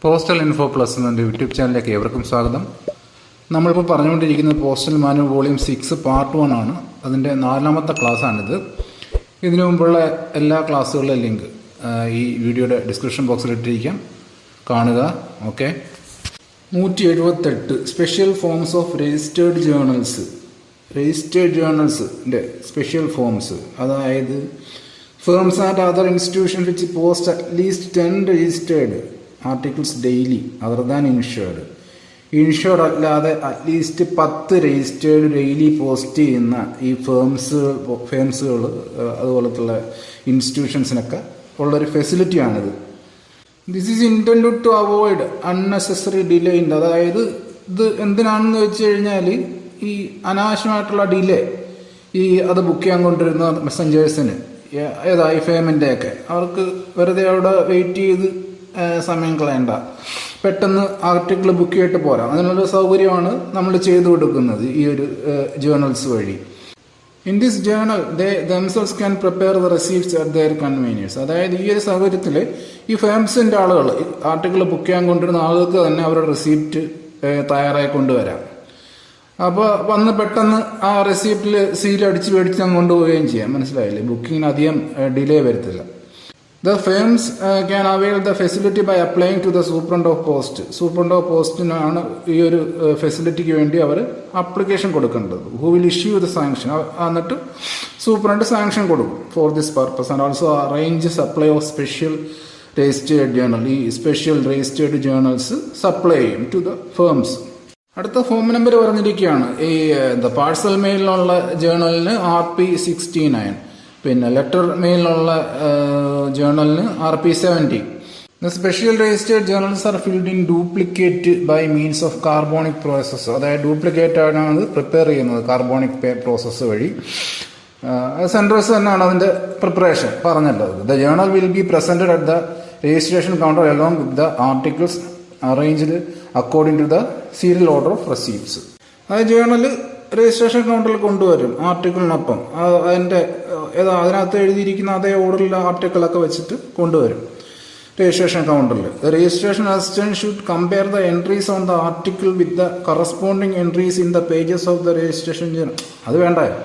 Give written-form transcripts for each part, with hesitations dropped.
Postal info plus എന്ന YouTube ചാനലിലേക്ക് ഏവർക്കും സ്വാഗതം. നമ്മളിപ്പോൾ പറഞ്ഞുകൊണ്ടിരിക്കുന്നത് പോസ്റ്റൽ മാനുവൽ വോളിയം 6 പാർട്ട് 1 ആണ്. അതിൻ്റെ 4ാമത്തെ ക്ലാസ്സാണിത്. ഇതിനു മുമ്പുള്ള എല്ലാ ക്ലാസ്സുകളുടെ ലിങ്ക് ഈ വീഡിയോയുടെ ഡിസ്ക്രിപ്ഷൻ ബോക്സിൽ ഇട്ടിരിക്കാം, കാണുക. Okay. 178 special forms of registered ജേർണൽസിൻ്റെ സ്പെഷ്യൽ ഫോംസ്, അതായത് firms and other institutions which post at least 10 registered articles daily other than insured അല്ലാതെ അറ്റ്ലീസ്റ്റ് 10 രജിസ്റ്റേർഡ് ഡെയിലി പോസ്റ്റ് ചെയ്യുന്ന ഈ ഫേംസുകൾ അതുപോലത്തുള്ള ഇൻസ്റ്റിറ്റ്യൂഷൻസിനൊക്കെ ഉള്ളൊരു ഫെസിലിറ്റിയാണിത്. This is intended to avoid unnecessary delay in, അതായത് ഇത് എന്തിനാണെന്ന് വെച്ച് കഴിഞ്ഞാൽ ഈ അനാവശ്യമായിട്ടുള്ള ഡിലേ അത് ബുക്ക് ചെയ്യാൻ കൊണ്ടിരുന്ന മെസ്സഞ്ചേഴ്സിന് ഏതായി പേയ്മെൻ്റെയൊക്കെ അവർക്ക് വെറുതെ അവിടെ വെയിറ്റ് ചെയ്ത് സമയം കളയണ്ട, പെട്ടെന്ന് ആർട്ടിക്കിൾ ബുക്ക് ചെയ്തിട്ട് പോരാം. അതിനുള്ളൊരു സൗകര്യമാണ് നമ്മൾ ചെയ്തു കൊടുക്കുന്നത് ഈ ഒരു ജേർണൽസ് വഴി. In this journal they themselves can prepare the receipts at there convenience. അതായത് ഈ ഒരു സൗകര്യത്തിൽ ഈ ഫേംസിൻ്റെ ആളുകൾ ആർട്ടിക്കിൾ ബുക്ക് ചെയ്യാൻ കൊണ്ടിരുന്ന ആളുകൾക്ക് തന്നെ അവരുടെ റെസീപ്റ്റ് തയ്യാറായി കൊണ്ടുവരാം. അപ്പോൾ വന്ന് പെട്ടെന്ന് ആ റെസിപ്റ്റിൽ സീൽ അടിച്ച് മേടിച്ച് അങ്ങ് കൊണ്ടുപോവുകയും ചെയ്യാം. മനസ്സിലായില്ലേ? ബുക്കിങ്ങിന് അധികം ഡിലേ വരത്തില്ല. The firms can avail the facility by applying to the superintendent of പോസ്റ്റിനാണ് ഈ ഒരു ഫെസിലിറ്റിക്ക് വേണ്ടി അവർ ആപ്ലിക്കേഷൻ കൊടുക്കേണ്ടത്. Who will issue the sanction, എന്നിട്ട് സൂപ്രണ്ട് സാങ്ഷൻ കൊടുക്കും for this purpose. And also arrange supply of special registered journal. ഈ സ്പെഷ്യൽ രജിസ്റ്റേർഡ് ജേർണൽസ് സപ്ലൈ ചെയ്യും ടു ദ ഫേംസ്. അടുത്ത ഫോം നമ്പർ പറഞ്ഞിരിക്കുകയാണ്. ഈ പാഴ്സൽ മെയിലിനുള്ള ജേർണലിന് RP69, പിന്നെ ലെറ്റർ മെയിലിനുള്ള ജേർണലിന് RP70. The special registered journals are filled in duplicate by means of carbonic process. അതായത് ഡ്യൂപ്ലിക്കേറ്റ് ആണ് അത് പ്രിപ്പയർ ചെയ്യുന്നത് കാർബോണിക് പ്രോസസ്സ് വഴി. സെൻട്രസ് തന്നെയാണ് അതിൻ്റെ പ്രിപ്പറേഷൻ പറഞ്ഞല്ലോ. The journal will be presented at the registration counter along with the articles arranged according to the serial order of receipts. അത് journal registration കൗണ്ടറിൽ കൊണ്ടുവരും ആർട്ടിക്കിളിനൊപ്പം. അതിനകത്ത് എഴുതിയിരിക്കുന്ന അതേ ഓർഡറിലെ ആർട്ടിക്കിളൊക്കെ വെച്ചിട്ട് കൊണ്ടുവരും രജിസ്ട്രേഷൻ കൗണ്ടറിൽ. The registration assistant should compare the entries on the article with the corresponding entries in the pages of the registration journal. അത് വേണ്ടായോ?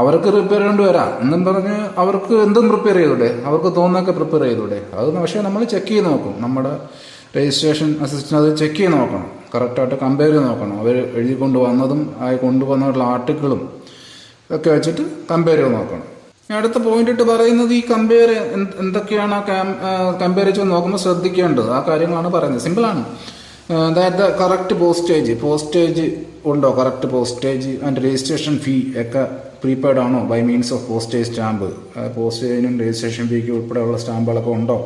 അവർക്ക് പ്രിപ്പയർ ചെയ്യേണ്ടി വരാം എന്നും പറഞ്ഞ് അവർക്ക് എന്തും പ്രിപ്പയർ ചെയ്തൂടെ, അവർക്ക് തോന്നുന്നൊക്കെ പ്രിപ്പയർ ചെയ്തൂടെ. അത് പക്ഷേ നമ്മൾ ചെക്ക് ചെയ്ത് നോക്കും. നമ്മുടെ രജിസ്ട്രേഷൻ അസിസ്റ്റന്റ് അത് ചെക്ക് ചെയ്ത് നോക്കണം, കറക്റ്റായിട്ട് കമ്പയർ ചെയ്ത് നോക്കണം. അവർ എഴുതി കൊണ്ടുവന്നതും കൊണ്ടുവന്നിട്ടുള്ള ആർട്ടിക്കിളും ഒക്കെ വെച്ചിട്ട് കമ്പയർ ചെയ്ത് നോക്കണം. അടുത്ത പോയിന്റ് ഇട്ട് പറയുന്നത് ഈ കമ്പയർ എന്തൊക്കെയാണ് കമ്പയർ ചെയ്ത് നോക്കുമ്പോൾ ശ്രദ്ധിക്കേണ്ടത് ആ കാര്യങ്ങളാണ് പറയുന്നത്. സിമ്പിളാണ്. അതായത് കറക്റ്റ് പോസ്റ്റേജ് ഉണ്ടോ, correct postage and registration fee ഒക്കെ പ്രീപെയ്ഡ് ആണോ by means of postage stamp. പോസ്റ്റേജിനും രജിസ്ട്രേഷൻ ഫീക്ക് ഉൾപ്പെടെയുള്ള സ്റ്റാമ്പുകളൊക്കെ ഉണ്ടോ,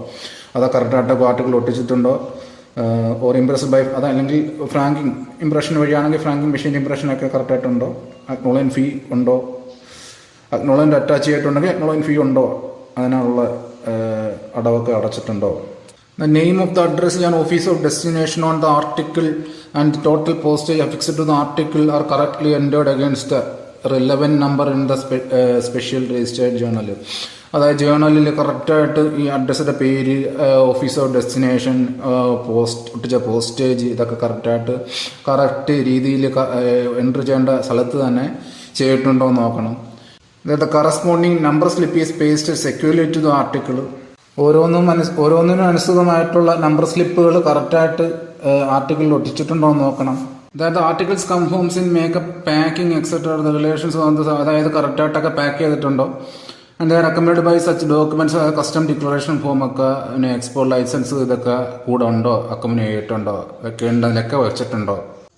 അത് കറക്റ്റായിട്ട് ആർട്ടിക്കിൾ ഒട്ടിച്ചിട്ടുണ്ടോ, ഓർ ഇംപ്രസ് ബൈ അതല്ലെങ്കിൽ ഫ്രാങ്കിങ് ഇംപ്രഷൻ വഴിയാണെങ്കിൽ ഫ്രാങ്കിങ് മെഷീൻ ഇംപ്രഷനൊക്കെ കറക്റ്റായിട്ടുണ്ടോ, അക്നോളജ് ഫീ ഉണ്ടോ, അക്നോളജ് അറ്റാച്ച് ചെയ്തിട്ടുണ്ടെങ്കിൽ അക്നോളജ് ഫീ ഉണ്ടോ, അതിനുള്ള അടവൊക്കെ അടച്ചിട്ടുണ്ടോ. The name of the address and office of destination on the article and the total postage affixed to the article are correctly entered against the relevant number in the special registered journal. അതായത് ജേർണലിൽ കറക്റ്റായിട്ട് ഈ അഡ്രസ്സിൻ്റെ പേര്, office of destination, ഒട്ടിച്ച postage ഇതൊക്കെ correct രീതിയിൽ entry ചെയ്യേണ്ട സ്ഥലത്ത് തന്നെ ചെയ്തിട്ടുണ്ടോ എന്ന് നോക്കണം. അതായത് corresponding number slip is paste securely to the article. ഓരോന്നിനും അനുസൃതമായിട്ടുള്ള നമ്പർ സ്ലിപ്പുകൾ കറക്റ്റായിട്ട് ആർട്ടിക്കിളിൽ ഒട്ടിച്ചിട്ടുണ്ടോ എന്ന് നോക്കണം. അതായത് articles conforms in makeup, packing etcetera the relations, അതായത് കറക്റ്റായിട്ടൊക്കെ പാക്ക് ചെയ്തിട്ടുണ്ടോ. And recommend by such documents, custom declaration ഫോമൊക്കെ, പിന്നെ എക്സ്പോർട്ട് ലൈസൻസ് ഇതൊക്കെ കൂടെ ഉണ്ടോ, അക്കമ്പനി ചെയ്തിട്ടുണ്ടോ, വെക്കേണ്ടതിലൊക്കെ വെച്ചിട്ടുണ്ടോ.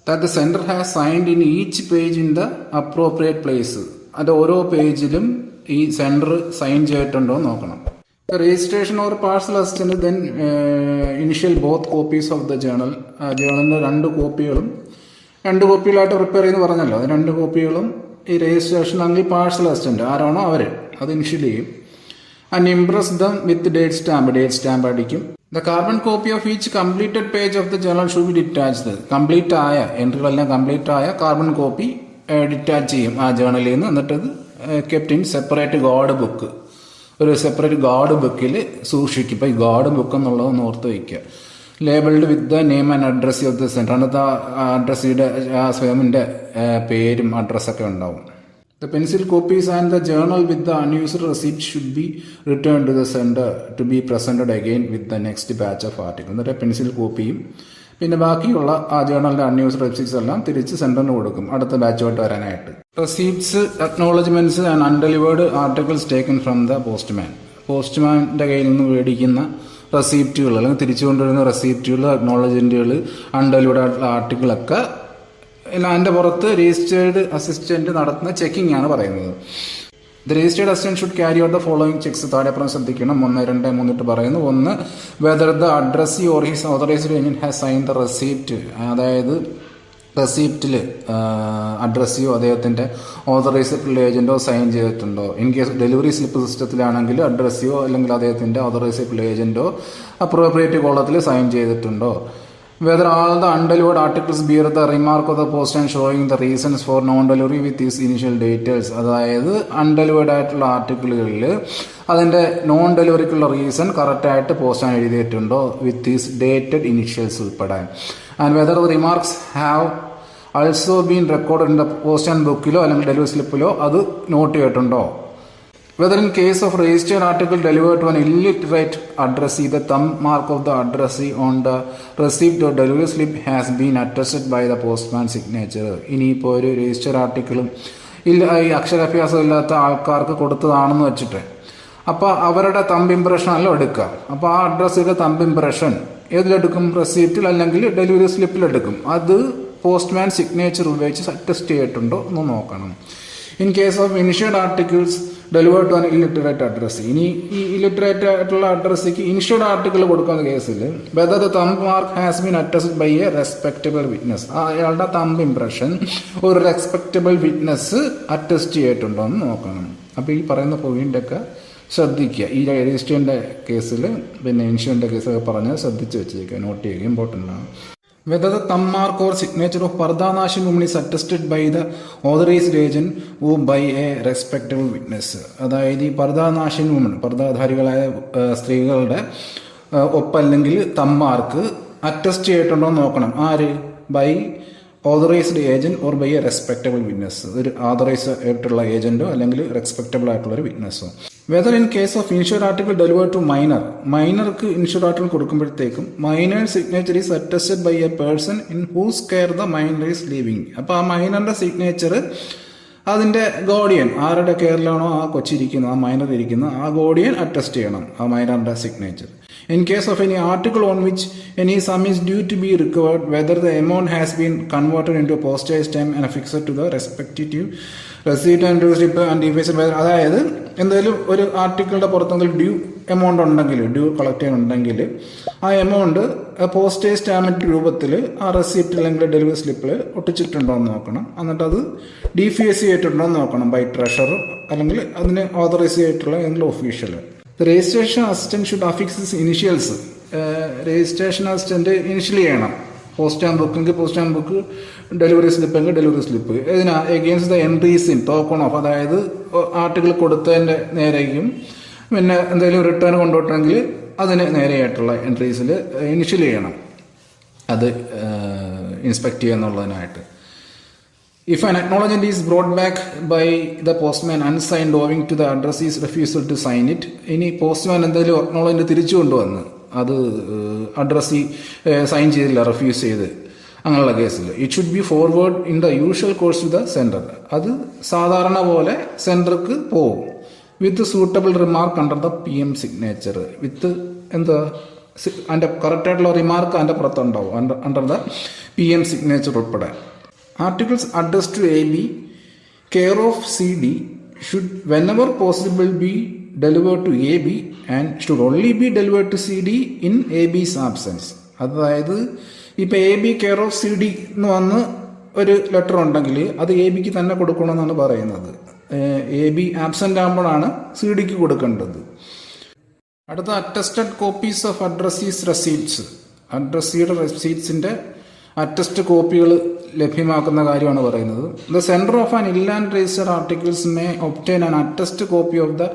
That the sender has signed in each page in the appropriate place. അത് ഓരോ പേജിലും ഈ സെൻഡർ സൈൻ ചെയ്തിട്ടുണ്ടോ നോക്കണം. Registration or parcel assistant then initial both copies of the journal. ജേർണലിന്റെ 2 കോപ്പികളായിട്ട് പ്രിപ്പയർ ചെയ്യുന്നു പറഞ്ഞല്ലോ. അത് 2 കോപ്പികളും ഈ രജിസ്ട്രേഷൻ ആണെങ്കിൽ പാഴ്സൽ അസിസ്റ്റന്റ് ആരാണോ അവർ അത് ഇനിഷ്യൽ ചെയ്യും. And impress them with date stamp അടിക്കും. The carbon copy of each completed page of the journal should be detached. Complete ആയ എൻട്രികളെല്ലാം കംപ്ലീറ്റ് ആയ കാർബൺ കോപ്പി ഡിറ്റാച്ച് ചെയ്യും ആ ജേർണലിൽ നിന്ന്. എന്നിട്ടത് കെപ്റ്റ് ഇൻ സെപ്പറേറ്റ് ഗാർഡ് ബുക്കിൽ സൂക്ഷിക്കും. ഇപ്പോൾ ഈ ഗാർഡ് ബുക്ക് എന്നുള്ളതൊന്ന് ഓർത്ത് വയ്ക്കുക. Labelled with the name and address of the sender. അന്നത്തെ അഡ്രസ്സിയുടെ സ്വയമിൻ്റെ പേരും അഡ്രസ്സൊക്കെ ഉണ്ടാവും. The pencil copies and the journal with the unused receipt should be returned to the sender to be presented again with the next batch of articles. എന്നിട്ട് pencil കോപ്പിയും പിന്നെ ബാക്കിയുള്ള ആ ജേർണലിൻ്റെ unused receipts എല്ലാം തിരിച്ച് സെൻറ്ററിന് കൊടുക്കും അടുത്ത ബാച്ചുമായിട്ട് വരാനായിട്ട്. Receipts, acknowledgements and undelivered articles taken from the postman. പോസ്റ്റ്മാൻ്റെ കയ്യിൽ നിന്ന് മേടിക്കുന്ന റെസിപ്റ്റുകൾ അല്ലെങ്കിൽ തിരിച്ചു കൊണ്ടുവരുന്ന റെസിപ്റ്റുകൾ, അക്നോളജ്മെൻറ്റുകൾ, അൺഡെലിവേർഡ് ആയിട്ടുള്ള ആർട്ടിക്കിളൊക്കെ അതിൻ്റെ പുറത്ത് രജിസ്റ്റേർഡ് അസിസ്റ്റന്റ് നടത്തുന്ന ചെക്കിംഗ് ആണ് പറയുന്നത്. The registered assistant should carry out the following checks. താഴെപ്പുറം ശ്രദ്ധിക്കണം. 1, 2, 3 പറയുന്നു. 1, whether the addressee or his authorised agent has sign the receipt. അതായത് റെസിപ്റ്റിൽ അഡ്രസ്സിയോ അദ്ദേഹത്തിൻ്റെ ഓതറൈസ്ഡ് ഏജൻറ്റോ സൈൻ ചെയ്തിട്ടുണ്ടോ. ഇൻ കേസ് ഡെലിവറി സ്ലിപ്പ് സിസ്റ്റത്തിലാണെങ്കിൽ അഡ്രസ്സിയോ അല്ലെങ്കിൽ അദ്ദേഹത്തിൻ്റെ ഓതറൈസ്ഡ് ഏജൻറ്റോ അപ്രോപ്രിയേറ്റ് കോളത്തിൽ സൈൻ ചെയ്തിട്ടുണ്ടോ. Whether all the undelivered articles bear the remark of the postman showing the reasons for non-delivery with his initial details. അതായത് അൺഡെലിവേർഡ് ആയിട്ടുള്ള ആർട്ടിക്കിളുകളിൽ അതിൻ്റെ നോൺ ഡെലിവറിക്കുള്ള റീസൺ കറക്റ്റായിട്ട് പോസ്റ്റ്മാൻ എഴുതിയിട്ടുണ്ടോ വിത്ത് ഹിസ് ഡേറ്റഡ് ഇനിഷ്യൽസ് ഉൾപ്പെടെ. And whether the remarks have also been record in the postman ബുക്കിലോ അല്ലെങ്കിൽ ഡെലിവറി സ്ലിപ്പിലോ അത് നോട്ട് ചെയ്തിട്ടുണ്ടോ. Whether in case of registered article delivered to an illiterate addressee, the thumb mark of the addressee on the receipt or delivery slip has been attested by the postman's signature. ഇനിയിപ്പോൾ ഒരു registered ആർട്ടിക്കിളും ഈ അക്ഷരാഭ്യാസം ഇല്ലാത്ത ആൾക്കാർക്ക് കൊടുത്തതാണെന്ന് വെച്ചിട്ട് അപ്പോൾ അവരുടെ thumb ഇംപ്രഷനല്ലോ എടുക്കുക. അപ്പോൾ ആ അഡ്രസ്സിൻ്റെ തമ്പ് ഇംപ്രഷൻ ഏതിലെടുക്കും? റെസിപ്റ്റിൽ അല്ലെങ്കിൽ ഡെലിവറി സ്ലിപ്പിലെടുക്കും. അത് പോസ്റ്റ്മാൻ സിഗ്നേച്ചർ ഉപയോഗിച്ച് അറ്റസ്റ്റ് ചെയ്തിട്ടുണ്ടോ എന്ന് നോക്കണം. In case of insured articles delivered to an illiterate address. ഇനി ഈ ഇല്ലിറ്ററേറ്റ് ആയിട്ടുള്ള അഡ്രസ്സിക്ക് ഇനിഷ്യഡ് ആർട്ടിക്കിൾ കൊടുക്കുന്ന കേസിൽ whether the thumb mark has been attested by a respectable witness. അയാളുടെ തമ്പ് ഇംപ്രഷൻ ഒരു റെസ്പെക്റ്റബിൾ വിറ്റ്നസ് അറ്റസ്റ്റ് ചെയ്തിട്ടുണ്ടോ എന്ന് നോക്കണം. അപ്പോൾ ഈ പറയുന്ന പോയിൻ്റൊക്കെ ശ്രദ്ധിക്കുക. ഈ രജിസ്റ്ററിൻ്റെ കേസിൽ പിന്നെ ഇൻഷുറൻസിൻ്റെ കേസൊക്കെ പറഞ്ഞ് ശ്രദ്ധിച്ച് വെച്ചേക്കുക, നോട്ട് ചെയ്യുക, ഇമ്പോർട്ടൻ്റ് ആണ്. Whether the thumb mark or signature of Pardhanashin woman is attested by the authorized agent or by a respectable witness. അതായത് ഈ പർദാനാശിൻ വുമൺ, പർദ്ദാധാരികളായ സ്ത്രീകളുടെ ഒപ്പല്ലെങ്കിൽ തമ്മാർക്ക് അറ്റസ്റ്റ് ചെയ്തിട്ടുണ്ടോ എന്ന് നോക്കണം. ആര്? By authorised agent or by a respectable witness. ഒരു authorise ആയിട്ടുള്ള ഏജന്റോ അല്ലെങ്കിൽ റെസ്പെക്റ്റബിൾ ആയിട്ടുള്ള ഒരു വിറ്റ്നസ്സോ. Whether in case of insured article delivered to minor. മൈനർക്ക് ഇൻഷുർഡ് ആർട്ടിക്കിൾ കൊടുക്കുമ്പോഴത്തേക്കും minor signature is attested by a person in whose care the minor is living. അപ്പോൾ ആ മൈനറിന്റെ സിഗ്നേച്ചർ അതിൻ്റെ ഗോഡിയൻ ആരുടെ കെയറിലാണോ ആ കൊച്ചിരിക്കുന്നത്, ആ മൈനർ ഇരിക്കുന്നത്, ആ ഗോഡിയൻ അറ്റസ്റ്റ് ചെയ്യണം ആ മൈനറിന്റെ signature. In case of any article on which any sum is due to be recovered, whether the amount has been converted into a postage stamp and affixed to the respective receipt and slip and device. അതായത് എന്തായാലും ഒരു ആർട്ടിക്കിളുടെ പുറത്തെങ്കിലും due amount ഉണ്ടെങ്കിൽ, due collect ചെയ്യാനുണ്ടെങ്കിൽ ആ amount postage സ്റ്റാമ്പിൻ്റെ രൂപത്തിൽ ആ receipt അല്ലെങ്കിൽ delivery സ്ലിപ്പിൽ ഒട്ടിച്ചിട്ടുണ്ടോ എന്ന് നോക്കണം. എന്നിട്ട് അത് ഡിഫേസ് ചെയ്തിട്ടുണ്ടോ എന്ന് നോക്കണം ബൈ ട്രഷറർ അല്ലെങ്കിൽ അതിന് ഓതറൈസ് ചെയ്തിട്ടുള്ള ഏതെങ്കിലും official. The registration assistant should affix his initials. Registration assistant initial ചെയ്യണം. പോസ്റ്റ് ആൻഡ് ബുക്ക് എങ്കിൽ post and book, delivery slip എങ്കിൽ ഡെലിവറി സ്ലിപ്പ്. ഇതിനാ against the entries in token of, അതായത് ആർട്ടിക്കിൾ കൊടുത്തതിൻ്റെ നേരെയും പിന്നെ എന്തെങ്കിലും റിട്ടേൺ കൊണ്ടുപോട്ടെങ്കിൽ അതിന് നേരെയായിട്ടുള്ള എൻട്രീസിൽ ഇനിഷ്യൽ ചെയ്യണം, അത് inspect ചെയ്യുന്നുള്ളതിനായിട്ട്. If an acknowledgement is brought back by the postman unsigned owing to the addressee's refusal to sign it, ഇനി പോസ്റ്റ്മാൻ എന്തെങ്കിലും അക്നോളജ്മെന്റ് തിരിച്ചു കൊണ്ടുവന്ന് അത് അഡ്രസ്സി സൈൻ ചെയ്തില്ല, റെഫ്യൂസ് ചെയ്ത്, അങ്ങനെയുള്ള കേസിൽ it should be forward in the usual course to the centre. അത് സാധാരണ പോലെ സെൻറ്റർക്ക് പോവും with suitable remark under the PM signature. With എന്താ അതിൻ്റെ കറക്റ്റായിട്ടുള്ള റിമാർക്ക് അതിൻ്റെ പുറത്തുണ്ടാവും അണ്ടർ ദ PM സിഗ്നേച്ചർ ഉൾപ്പെടെ. Articles addressed to AB, care of CD, should whenever possible be delivered to AB and should only be delivered to CD in AB's absence. അതായത് ഇപ്പോൾ AB care of CD എന്ന് വന്ന് ഒരു letter ഉണ്ടെങ്കിൽ അത് ABക്ക് തന്നെ കൊടുക്കണമെന്നാണ് പറയുന്നത്. AB ആബ്സെൻ്റ് ആകുമ്പോഴാണ് CD കൊടുക്കേണ്ടത്. അടുത്ത attested copies of addressees receipts. അഡ്രസ്സിയുടെ റെസീപ്റ്റ്സിൻ്റെ അറ്റസ്റ്റ് കോപ്പികൾ ലഭ്യമാക്കുന്ന കാര്യമാണ് പറയുന്നത്. The sender of an inland register articles may obtain an attest copy of the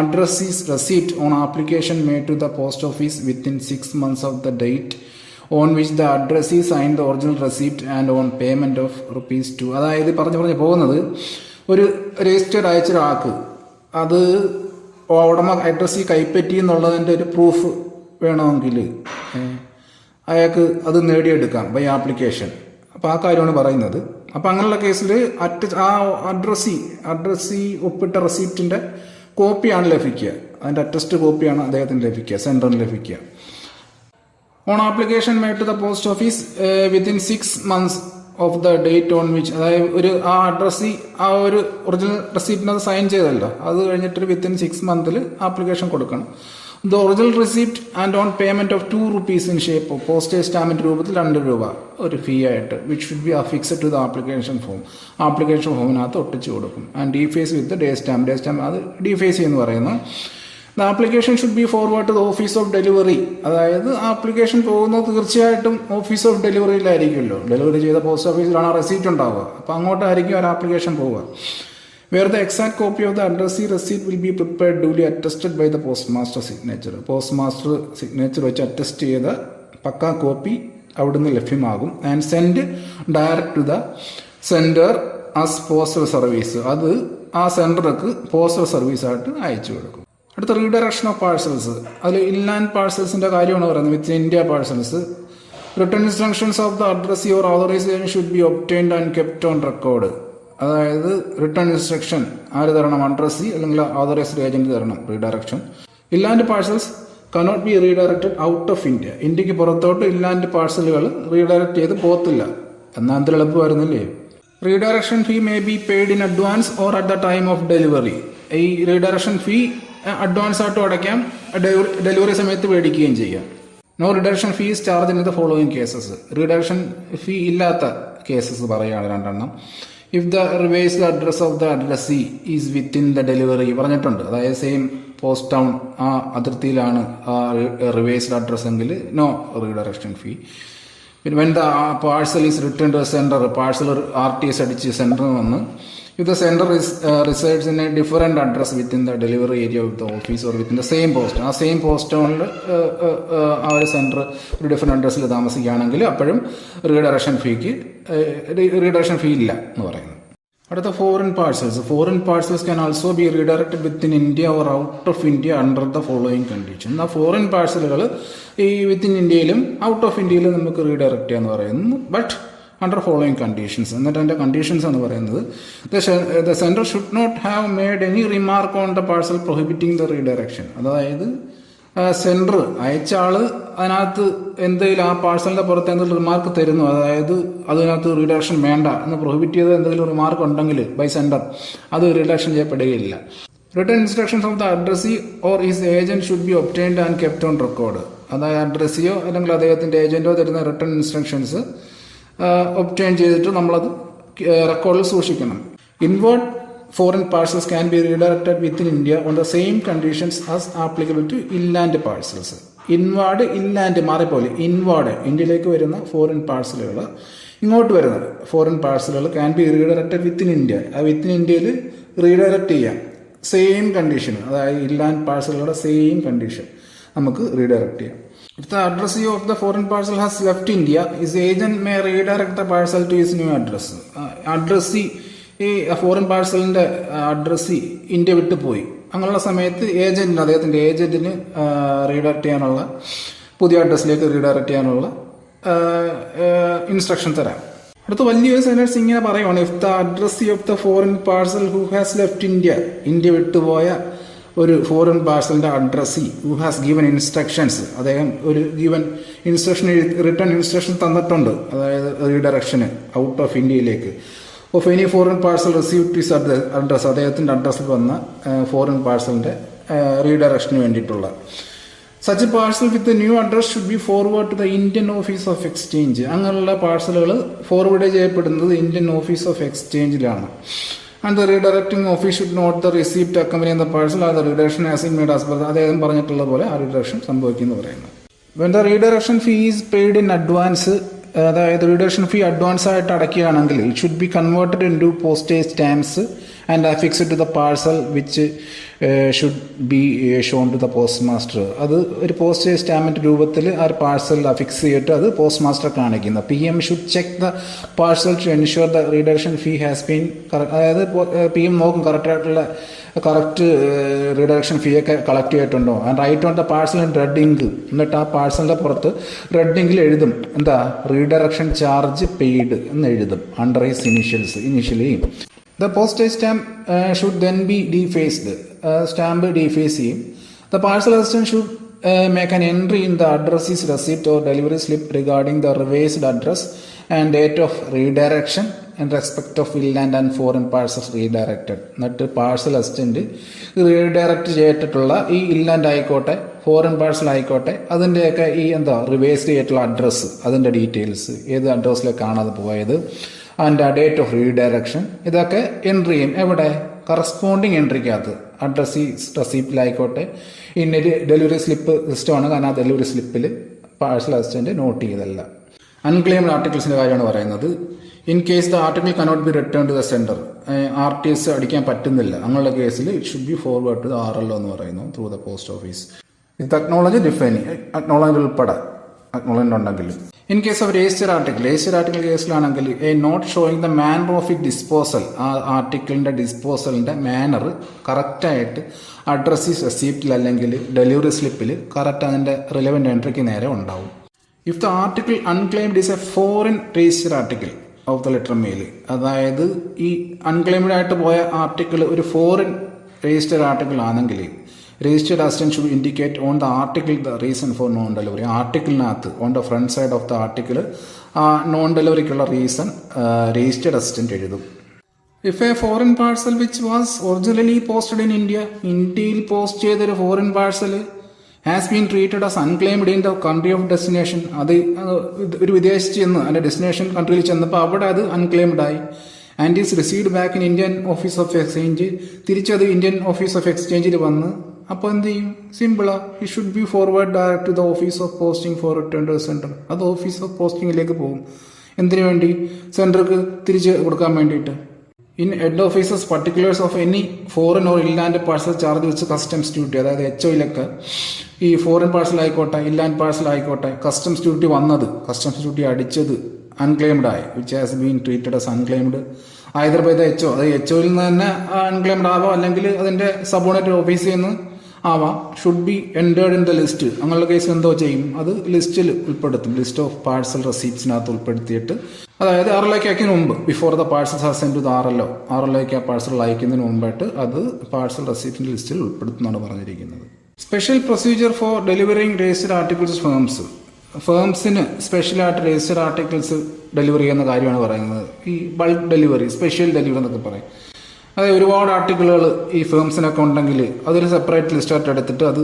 addressees receipt on application made to the post office within 6 months of the date on which the addressee sign the original receipt and on payment of ₹2. അതായത് പറഞ്ഞു പോകുന്നത്, ഒരു registered അയച്ച ഒരാൾക്ക് അത് ഉടമ അഡ്രസ്സിൽ കൈപ്പറ്റി എന്നുള്ളതിൻ്റെ ഒരു പ്രൂഫ് വേണമെങ്കിൽ അയാൾക്ക് അത് നേടിയെടുക്കാം ബൈ ആപ്ലിക്കേഷൻ. അപ്പോൾ ആ കാര്യമാണ് പറയുന്നത്. അപ്പോൾ അങ്ങനെയുള്ള കേസിൽ ആ അഡ്രസ്സി ഒപ്പിട്ട റെസിപ്റ്റിൻ്റെ കോപ്പിയാണ് ലഭിക്കുക, അതിൻ്റെ അറ്റസ്റ്റ് കോപ്പിയാണ് അദ്ദേഹത്തിന് ലഭിക്കുക, സെൻറ്ററിന് ലഭിക്കുക. On application made to the post office within 6 months of the date on which, അതായത് ആ അഡ്രസ്സി ആ ഒരു ഒറിജിനൽ റെസിപ്റ്റിനത് സൈൻ ചെയ്തല്ലോ, അത് കഴിഞ്ഞിട്ട് വിത്തിൻ 6 months ആപ്ലിക്കേഷൻ കൊടുക്കണം. The original receipt and on payment of ₹2 in shape of postage സ്റ്റാമ്പിന്റെ രൂപത്തിൽ ₹2 ഒരു ഫീ ആയിട്ട്, which should be affixed to the application form. Application ഫോമിനകത്ത് ഒട്ടിച്ചു കൊടുക്കും. And deface with day stamp അത് ഡീഫേസ് എന്ന് പറയുന്നു. The application should be forward to the office of delivery, അതായത് ആപ്ലിക്കേഷൻ പോകുന്നത് തീർച്ചയായിട്ടും ഓഫീസ് ഓഫ് ഡെലിവറിയിലായിരിക്കുമല്ലോ. ഡെലിവറി ചെയ്ത പോസ്റ്റ് ഓഫീസിലാണ് റെസിപ്റ്റ് ഉണ്ടാവുക, അപ്പോൾ അങ്ങോട്ടായിരിക്കും ഒരു ആപ്ലിക്കേഷൻ പോവുക. Where the exact copy of the addressee receipt will be prepared duly attested by the postmaster signature. Postmaster signature വെച്ച് അറ്റസ്റ്റ് ചെയ്ത പക്കാ കോപ്പി അവിടുന്ന് ലഭ്യമാകും. And send direct to the sender as postal service, അത് ആ സെൻഡർക്ക് postal സർവീസായിട്ട് അയച്ചു കൊടുക്കും. അടുത്ത റീഡയറക്ഷൻ ഓഫ് പാഴ്സൽസ്, അതിൽ ഇൻലാൻഡ് പാഴ്സൽസിൻ്റെ കാര്യമാണ് പറയുന്നത്. With India parcels, return instructions of the addressee or authorization should be obtained and kept on record. അതായത് റിട്ടേൺ ഇൻസ്ട്രക്ഷൻ ആര് തരണം? അഡ്രസ്സി അല്ലെങ്കിൽ ഓതറൈസ്ഡ് ഏജന്റ് തരണം redirection. Inland parcels cannot B റീഡയറക്റ്റഡ് out of India. ഇന്ത്യക്ക് പുറത്തോട്ട് ഇൻലാൻഡ് പാഴ്സലുകൾ redirect ചെയ്ത് പോകത്തില്ല. എന്നാൽ എന്തൊരു എളുപ്പമായിരുന്നില്ലേ? Redirection fee may be paid in advance or at the time of delivery. ഈ റീഡയറക്ഷൻ ഫീ അഡ്വാൻസ് ആയിട്ടും അടയ്ക്കാം, ഡെലിവറി സമയത്ത് മേടിക്കുകയും ചെയ്യാം. No reduction fees charge in the following cases. Reduction fee ഇല്ലാത്ത കേസസ് പറയുകയാണ് 2 if the revised address of the addressee is within the delivery പറഞ്ഞിട്ടുണ്ട്. അതായത് സെയിം പോസ്റ്റ് ടൗൺ ആ അതിർത്തിയിലാണ് ആ റിവൈസ്ഡ് അഡ്രസ് എങ്കിൽ നോ റീഡയറക്ഷൻ ഫീ. പിന്നെ when the parcel is return to sender, parcel RTS അടിച്ച് സെൻഡറിൽ വന്ന് if the sender resides in a different address within the delivery area of the office or within the same post, ആ same post ടൗണിൽ ആ ഒരു centre ഒരു different അഡ്രസ്സിൽ താമസിക്കുകയാണെങ്കിൽ അപ്പോഴും redirection ഫീ ഇല്ല എന്ന് പറയുന്നു. അടുത്ത foreign parcels can also be redirected within India or out of India under the following condition. ആ ഫോറിൻ പാഴ്സലുകൾ ഈ വിത്തിൻ ഇന്ത്യയിലും ഔട്ട് ഓഫ് ഇന്ത്യയിലും നമുക്ക് റീഡയറക്റ്റ് ചെയ്യാന്ന് പറയുന്നു. But under following conditions. എന്നിട്ട് അതിൻ്റെ കണ്ടീഷൻസ് എന്ന് പറയുന്നത് the sender should not have made any remark on the parcel prohibiting the redirection. അതായത് സെൻഡർ അയച്ച ആള് അതിനകത്ത് എന്തെങ്കിലും ആ പാഴ്സലിന്റെ പുറത്ത് എന്തെങ്കിലും റിമാർക്ക് തരുന്നു, അതായത് അതിനകത്ത് റീഡയറക്ഷൻ വേണ്ട എന്ന് പ്രൊഹിബിറ്റ് ചെയ്ത് എന്തെങ്കിലും റിമാർക്ക് ഉണ്ടെങ്കിൽ ബൈ സെൻഡർ അത് റീഡയറക്ഷൻ ചെയ്യപ്പെടുകയില്ല. Return instructions of the addressee or his agent should be obtained and kept on record. അതായത് അഡ്രസ്സിയോ അല്ലെങ്കിൽ അദ്ദേഹത്തിന്റെ ഏജന്റോ തരുന്ന റിട്ടേൺ ഇൻസ്ട്രക്ഷൻസ് ഒബ്റ്റൈൻ ചെയ്തിട്ട് നമ്മളത് റെക്കോർഡിൽ സൂക്ഷിക്കണം. Inward foreign parcels can be redirected within India on the same conditions as applicable to inland parcels. Inward മാറിപ്പോലെ ഇൻവാർഡ് ഇന്ത്യയിലേക്ക് വരുന്ന ഫോറിൻ പാഴ്സലുകൾ ഇങ്ങോട്ട് വരുന്ന ഫോറിൻ പാഴ്സലുകൾ can be redirected within India. Within ഇന്ത്യയിൽ റീഡയറക്റ്റ് ചെയ്യാം സെയിം കണ്ടീഷൻ, അതായത് ഇൻലാൻഡ് പാഴ്സലുകളുടെ സെയിം കണ്ടീഷൻ നമുക്ക് റീഡയറക്റ്റ് ചെയ്യാം. If the addressee of the foreign parcel has left India, his agent may redirect the parcel to his new address. Addressee ഈ foreign പാഴ്സലിന്റെ addressee India വിട്ടു പോയി, അങ്ങനെയുള്ള സമയത്ത് അദ്ദേഹത്തിന്റെ ഏജന്റിന് റീഡയറക്റ്റ് ചെയ്യാനുള്ള പുതിയ അഡ്രസ്സിലേക്ക് റീഡയറക്റ്റ് ചെയ്യാനുള്ള ഇൻസ്ട്രക്ഷൻ തരാം. അടുത്ത വലിയൊരു സെന്റൻസ് ഇങ്ങനെ പറയുവാണ്, if the addressee of the foreign parcel who has left India വിട്ടുപോയ ഒരു ഫോറിൻ പാഴ്സലിന്റെ addressee who has given instructions, അദ്ദേഹം ഒരു ഗിവൻ ഇൻസ്ട്രക്ഷൻ റിട്ടേൺ ഇൻസ്ട്രക്ഷൻ തന്നിട്ടുണ്ട്, അതായത് റീഡയറക്ഷന് ഔട്ട് ഓഫ് ഇന്ത്യയിലേക്ക്. Of any foreign parcel received his address, അദ്ദേഹത്തിന്റെ അഡ്രസ്സിൽ വന്ന ഫോറിൻ പാഴ്സലിന്റെ റീഡയറക്ഷന് വേണ്ടിയിട്ടുള്ള such parcel with new address should be forward to the Indian office of exchange. അങ്ങനെയുള്ള പാഴ്സലുകൾ ഫോർവേഡ് ചെയ്യപ്പെടുന്നത് ഇന്ത്യൻ ഓഫീസ് ഓഫ് എക്സ്ചേഞ്ചിലാണ്. And the redirecting office should note the receipt accompanying the parcel are the redirection as in made as per, അദ്ദേഹം പറഞ്ഞിട്ടുള്ള പോലെ ആ redirection സംഭവിക്കുന്നു പറയുന്നത്. When the redirection fee is paid in advance, അതായത് redirection fee advance ആയിട്ട് അടയ്ക്കുകയാണെങ്കിൽ it should be converted into postage stamps and affixed to the parcel which should be shown to the postmaster. അത് ഒരു post സ്റ്റാമ്പിൻ്റെ രൂപത്തിൽ ആ ഒരു parcel affix ചെയ്തിട്ട് അത് പോസ്റ്റ് മാസ്റ്റർ കാണിക്കുന്നത്. PM should check the parcel to ensure the redirection fee has been, അതായത് PM നോക്കും കറക്റ്റ് റീഡയറക്ഷൻ ഫീ ഒക്കെ കളക്ട് ചെയ്തിട്ടുണ്ടോ. And write on the parcel in red ink. എന്നിട്ട് ആ പാഴ്സലിൻ്റെ പുറത്ത് റെഡ് ഇങ്കിൽ എഴുതും എന്താ, റീഡയറക്ഷൻ ചാർജ് പെയ്ഡ് എന്ന് എഴുതും under his initially. The postage stamp should then be defaced. Stamp deface ചെയ്യും. The parcel assistant should make an entry in the addressee's receipt or delivery slip regarding the revised address and date of redirection in respect of inland and foreign parcels redirected. എന്നിട്ട് parcel assistant redirect ചെയ്തിട്ടുള്ള ഈ inland ആയിക്കോട്ടെ foreign parcel ആയിക്കോട്ടെ അതിൻ്റെയൊക്കെ ഈ reverse ചെയ്തിട്ടുള്ള address, അതിൻ്റെ details, ഏത് അഡ്രസ്സിലേക്കാണ് അത് പോയത്, ആൻഡ് ഡേറ്റ് ഓഫ് റീഡയറക്ഷൻ, ഇതൊക്കെ എൻട്രി ചെയ്യും. എവിടെ? കറസ്പോണ്ടിങ് എൻട്രിക്കകത്ത്, അഡ്രസ് റെസിപ്റ്റിലായിക്കോട്ടെ. ഇനി ഡെലിവറി സ്ലിപ്പ് സിസ്റ്റമാണ്, കാരണം ആ ഡെലിവറി സ്ലിപ്പിൽ പാഴ്സൽ അസിസ്റ്റൻറ്റ് നോട്ട് ചെയ്തല്ല. അൺക്ലെയിംഡ് ആർട്ടിക്കിൾസിൻ്റെ കാര്യമാണ് പറയുന്നത്. In case the article cannot be return to the sender, RTS അടിക്കാൻ പറ്റുന്നില്ല, അങ്ങനെയുള്ള കേസിൽ it should be forward to the RLO എന്ന് പറയുന്നു, ത്രൂ ദ പോസ്റ്റ് ഓഫീസ്. ഇത് അക്നോളജ് ഡിഫൈൻ, അക്നോളജ് ഉൾപ്പെടെ അക്നോളജ് ഉണ്ടെങ്കിൽ. In case of register article കേസിലാണെങ്കിൽ a note showing the manner of it disposal, ആ ആർട്ടിക്കിളിൻ്റെ ഡിസ്പോസലിൻ്റെ മാനർ കറക്റ്റായിട്ട് അഡ്രസ്സീസ് റെസിപ്റ്റിൽ അല്ലെങ്കിൽ ഡെലിവറി സ്ലിപ്പിൽ കറക്റ്റ് അതിൻ്റെ റിലവൻ്റ് എൻട്രിക്ക് നേരെ ഉണ്ടാവും. If the article unclaimed is a foreign register article of the letter mail, അതായത് ഈ അൺക്ലെയിംഡ് ആയിട്ട് പോയ ആർട്ടിക്കിൾ ഒരു ഫോറിൻ രജിസ്റ്റർ ആർട്ടിക്കിൾ ആണെങ്കിൽ registered assistant should indicate on the article the reason for non delivery. ആർട്ടിക്കിളിനകത്ത് on the front side of the article ആ non ഡെലിവറിക്കുള്ള reason registered assistant എഴുതും. If A foreign parcel which was originally posted in India, ഇന്ത്യയിൽ post ചെയ്തൊരു foreign parcel has been treated as unclaimed in the country of destination, അത് ഒരു വിദേശത്ത് ചെന്ന് അതിൻ്റെ ഡെസ്റ്റിനേഷൻ കൺട്രിയിൽ ചെന്നപ്പോൾ അവിടെ അത് അൺക്ലെയിംഡ് ആയി. And is received back in Indian office of exchange, തിരിച്ചത് ഇന്ത്യൻ ഓഫീസ് ഓഫ് എക്സ്ചേഞ്ചിൽ വന്ന് അപ്പോൾ എന്ത് ചെയ്യും? സിമ്പിളാ, it should be forward direct to the office of posting for return to centre. അത് ഓഫീസ് ഓഫ് പോസ്റ്റിംഗിലേക്ക് പോകും. എന്തിനു വേണ്ടി? സെൻറ്റർക്ക് തിരിച്ച് കൊടുക്കാൻ വേണ്ടിയിട്ട്. In head offices particulars of any foreign or inland parcel charge വെച്ച് കസ്റ്റംസ് ഡ്യൂട്ടി, അതായത് HOയിലൊക്കെ ഈ ഫോറിൻ പാഴ്സൽ ആയിക്കോട്ടെ ഇൻലാൻഡ് പാഴ്സൽ ആയിക്കോട്ടെ കസ്റ്റംസ് ഡ്യൂട്ടി വന്നത്, കസ്റ്റംസ് ഡ്യൂട്ടി അടിച്ചത് അൺക്ലെയിംഡ് ആയി, which has been treated as unclaimed either by the HO, അത് HOയിൽ നിന്ന് തന്നെ അൺക്ലെയിംഡ് ആവാം, അല്ലെങ്കിൽ അതിൻ്റെ സബോർഡിനേറ്റ് ഓഫീസിൽ നിന്ന് ആവാം. Should be entered in the list, അങ്ങനെയുള്ള കേസ് എന്തോ ചെയ്യും? അത് ലിസ്റ്റിൽ ഉൾപ്പെടുത്തും, ലിസ്റ്റ് ഓഫ് പാഴ്സൽ റെസീപ്റ്റ്സിനകത്ത് ഉൾപ്പെടുത്തിയിട്ട്, അതായത് RLOയ്ക്ക് അയക്കുന്നതിന് മുമ്പ്, before the parcels are send to the RLOയ്ക്ക് ആ പാഴ്സൽ അയക്കുന്നതിന് മുമ്പായിട്ട് അത് പാഴ്സൽ റെസീപ്റ്റിൻ്റെ ലിസ്റ്റിൽ ഉൾപ്പെടുത്തുന്നതാണ് പറഞ്ഞിരിക്കുന്നത്. Special procedure for delivering registered articles ഫേംസിന് സ്പെഷ്യലായിട്ട് രജിസ്റ്റർ ആർട്ടിക്കിൾസ് ഡെലിവറി ചെയ്യുന്ന കാര്യമാണ് പറയുന്നത്. ഈ ബൾക്ക് ഡെലിവറി, സ്പെഷ്യൽ ഡെലിവറി എന്നൊക്കെ പറയും. അതായത് ഒരുപാട് ആർട്ടിക്കിളുകൾ ഈ ഫേംസിനൊക്കെ ഉണ്ടെങ്കിൽ അതൊരു സെപ്പറേറ്റ് ലിസ്റ്റായിട്ട് എടുത്തിട്ട് അത്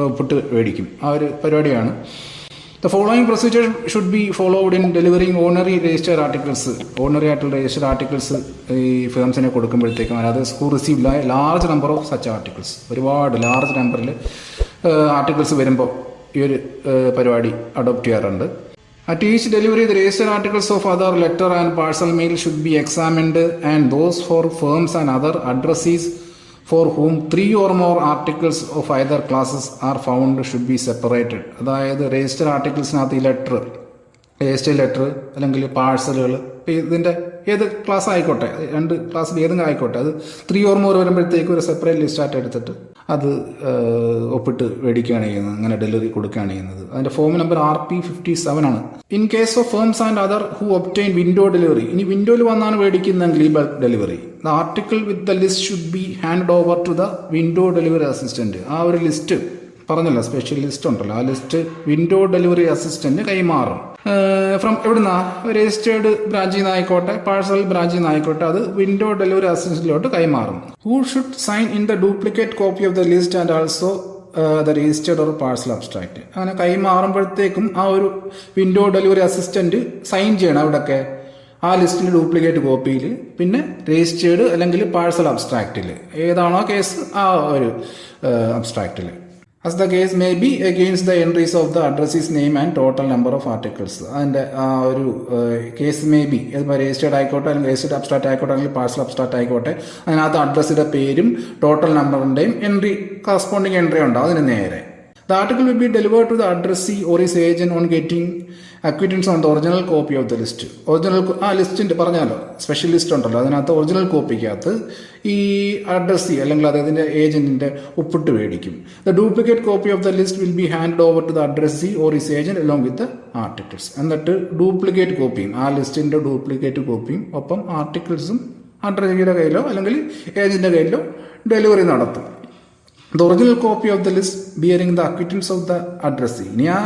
ഒപ്പിട്ട് മേടിക്കും, ആ ഒരു പരിപാടിയാണ്. The following procedure should be followed in delivering ordinary register articles. Ordinary ആയിട്ടുള്ള രജിസ്റ്റർ ആർട്ടിക്കിൾസ് ഈ ഫേംസിനെ കൊടുക്കുമ്പോഴത്തേക്കും അതായത് who receive large number of such articles, ഒരുപാട് ലാർജ് നമ്പറിൽ ആർട്ടിക്കിൾസ് വരുമ്പോൾ ഈ ഒരു പരിപാടി അഡോപ്റ്റ് ചെയ്യാറുണ്ട്. At each delivery, the registered articles of other letter and parcel mail should be examined, and those for firms and other addressees for whom 3 or more articles of either classes are found should be separated. അതായത് register ആർട്ടിക്കിൾസിനകത്ത് ഈ register letter അല്ലെങ്കിൽ പാഴ്സലുകൾ ഇതിൻ്റെ ഏത് class ആയിക്കോട്ടെ, 2 ക്ലാസ്സിൽ ഏതെങ്കിലും ആയിക്കോട്ടെ, അത് 3 or more വരുമ്പോഴത്തേക്കും ഒരു സെപ്പറേറ്റ് ലിസ്റ്റായിട്ട് എടുത്തിട്ട് അത് ഒപ്പിട്ട് മേടിക്കുകയാണ് ചെയ്യുന്നത്, അങ്ങനെ ഡെലിവറി കൊടുക്കുകയാണ് ചെയ്യുന്നത്. അതിൻ്റെ ഫോം നമ്പർ RP57 ആണ്. In case of firms and other who obtain window delivery, ഇനി വിൻഡോയിൽ വന്നാണ് മേടിക്കുന്നതെങ്കിൽ ഈ bulk delivery, the article with the list should be hand over to the window delivery assistant. ആ ഒരു ലിസ്റ്റ് പറഞ്ഞല്ലോ, സ്പെഷ്യൽ ലിസ്റ്റ് ഉണ്ടല്ലോ, ആ ലിസ്റ്റ് വിൻഡോ ഡെലിവറി അസിസ്റ്റന്റ് കൈമാറും. ഫ്രം എവിടുന്നാ? രജിസ്റ്റേർഡ് ബ്രാഞ്ചിൽ നിന്നായിക്കോട്ടെ പാഴ്സൽ ബ്രാഞ്ചിൽ നിന്നായിക്കോട്ടെ, അത് വിൻഡോ ഡെലിവറി അസിസ്റ്റന്റിലോട്ട് കൈമാറും. Who should sign in the duplicate copy of the list and also the registered or parcel abstract. അങ്ങനെ കൈമാറുമ്പോഴത്തേക്കും ആ ഒരു വിൻഡോ ഡെലിവറി അസിസ്റ്റന്റ് സൈൻ ചെയ്യണം അവിടെയൊക്കെ ആ ലിസ്റ്റിൻ്റെ ഡ്യൂപ്ലിക്കേറ്റ് കോപ്പിയിൽ, പിന്നെ രജിസ്റ്റേർഡ് അല്ലെങ്കിൽ പാഴ്സൽ അബ്സ്ട്രാക്റ്റിൽ, ഏതാണോ കേസ് ആ ഒരു അബ്സ്ട്രാക്റ്റിൽ. as the case may be against the entries of the addressee's name and total number of articles. അതിൻ്റെ ആ ഒരു കേസ് മേ ബി രജിസ്റ്റേർഡ് ആയിക്കോട്ടെ അല്ലെങ്കിൽ രജിസ്റ്റേർഡ് അബ്സ്ട്രാക്ട് ആയിക്കോട്ടെ അല്ലെങ്കിൽ പാർസൽ അബ്സ്ട്രാക്ട് ആയിക്കോട്ടെ അതിനകത്ത് അഡ്രസ്സിൻ്റെ പേരും ടോട്ടൽ നമ്പറിൻ്റെയും എൻട്രി കറസ്പോണ്ടിങ് എൻട്രി ഉണ്ടാവും അതിന് നേരെ. The article will be delivered to the addressee or his agent on getting acquittance on the original copy of the list. Original ആ ലിസ്റ്റിൻ്റെ പറഞ്ഞാലോ സ്പെഷ്യൽ ലിസ്റ്റ് ഉണ്ടല്ലോ അതിനകത്ത് ഒറിജിനൽ കോപ്പിക്കകത്ത് ഈ അഡ്രസ്സി അല്ലെങ്കിൽ അദ്ദേഹത്തിൻ്റെ ഏജൻറ്റിൻ്റെ ഒപ്പിട്ട് മേടിക്കും. The duplicate copy of the list will be hand over to the addressee or his agent along with the articles. എന്നിട്ട് ഡ്യൂപ്ലിക്കേറ്റ് കോപ്പിയും ആ ലിസ്റ്റിൻ്റെ ഡ്യൂപ്ലിക്കേറ്റ് കോപ്പിയും ഒപ്പം ആർട്ടിക്കിൾസും അഡ്രസ്സിയുടെ കയ്യിലോ അല്ലെങ്കിൽ ഏജൻറ്റിൻ്റെ കയ്യിലോ ഡെലിവറി നടത്തും. The original copy of the list bearing the acquittance of the addressee. ഇനി ആ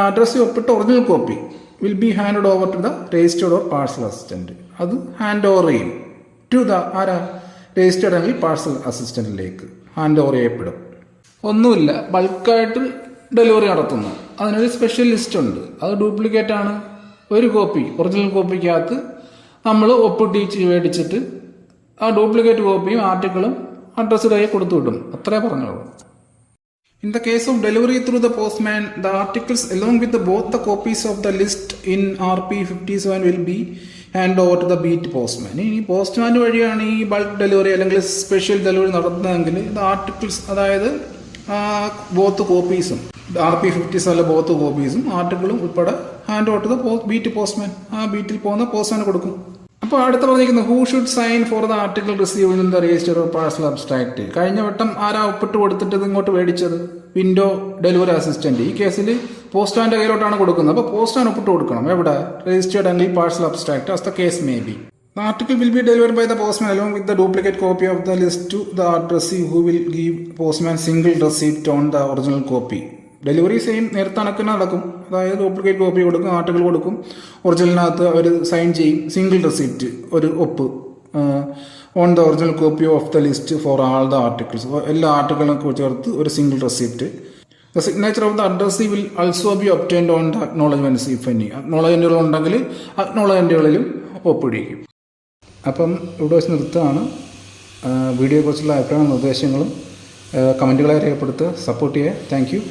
addressee ഒപ്പിട്ട original copy will be hand over to the registered or parcel assistant. അത് ഹാൻഡ് ഓവർ ചെയ്യും ടു ദ രജിസ്റ്റേർഡ് അല്ലെങ്കിൽ parcel അസിസ്റ്റന്റിലേക്ക് hand over ചെയ്യപ്പെടും. ഒന്നുമില്ല, ബൾക്കായിട്ട് ഡെലിവറി നടത്തുന്നു. അതിനൊരു സ്പെഷ്യൽ ലിസ്റ്റ് ഉണ്ട്, അത് ഡ്യൂപ്ലിക്കേറ്റ് ആണ്. ഒരു കോപ്പി ഒറിജിനൽ കോപ്പിക്കകത്ത് നമ്മൾ ഒപ്പിട്ട് മേടിച്ചിട്ട് ആ ഡ്യൂപ്ലിക്കേറ്റ് കോപ്പിയും ആർട്ടിക്കിളും അഡ്രസ്സിൻ്റെ കൊടുത്തു വിടും. അത്രേ പറഞ്ഞോളൂ. In the case of delivery through the postman, the articles along with both the copies of the list in RP 57 will be hand over to the beat postman. ഇനി പോസ്റ്റ്മാൻ വഴിയാണ് ഈ ബൾക്ക് ഡെലിവറി അല്ലെങ്കിൽ special delivery നടത്തുന്നതെങ്കിൽ ഇത് articles അതായത് both കോപ്പീസും RP 57 both കോപ്പീസും ആർട്ടിക്കിളും ഉൾപ്പെടെ hand over to the beat postman. ആ ബീറ്റിൽ പോകുന്ന പോസ്റ്റ്മാന് കൊടുക്കും. അപ്പോൾ അടുത്ത് പറഞ്ഞിരിക്കുന്നത് who should sign for the article received in the register or parcel abstract. കഴിഞ്ഞ വട്ടം ആരാ ഒപ്പിട്ട് കൊടുത്തിട്ട് ഇത് ഇങ്ങോട്ട് മേടിച്ചത്? Window delivery assistant. ഈ കേസിൽ പോസ്റ്റ്മാൻ്റെ കയ്യിലോട്ടാണ് കൊടുക്കുന്നത്. അപ്പോൾ പോസ്റ്റ്മാൻ ഒപ്പിട്ട് കൊടുക്കണം. എവിടെ? രജിസ്റ്റേർഡ് അല്ലെങ്കിൽ parcel abstract as the case may be. The article will be delivered by the postman along with the duplicate copy of the list to the addressee who will give postman single receipt on the original copy. Delivery same നേരത്തെ കണക്കിന് നടക്കും. അതായത് duplicate copy കൊടുക്കും, article കൊടുക്കും, ഒറിജിനലിനകത്ത് അവർ sign ചെയ്യും, single receipt ഒരു ഒപ്പ് on the original copy of the list for all the articles. എല്ലാ ആർട്ടിക്കിളിനും ചേർത്ത് ഒരു single receipt. The signature of the addressee will also be obtained on the acknowledgements if any. അക്നോളജ്മെന്റുകൾ ഉണ്ടെങ്കിൽ അക്നോളജ്മെന്റുകളിലും ഒപ്പിടിക്കും. അപ്പം ഇവിടെ വെച്ച് നിർത്തുകയാണ്. വീഡിയോയെക്കുറിച്ചുള്ള അഭിപ്രായങ്ങളും നിർദ്ദേശങ്ങളും കമൻറ്റുകളായി രേഖപ്പെടുത്തുക. സപ്പോർട്ട് ചെയ്യുക. Thank you.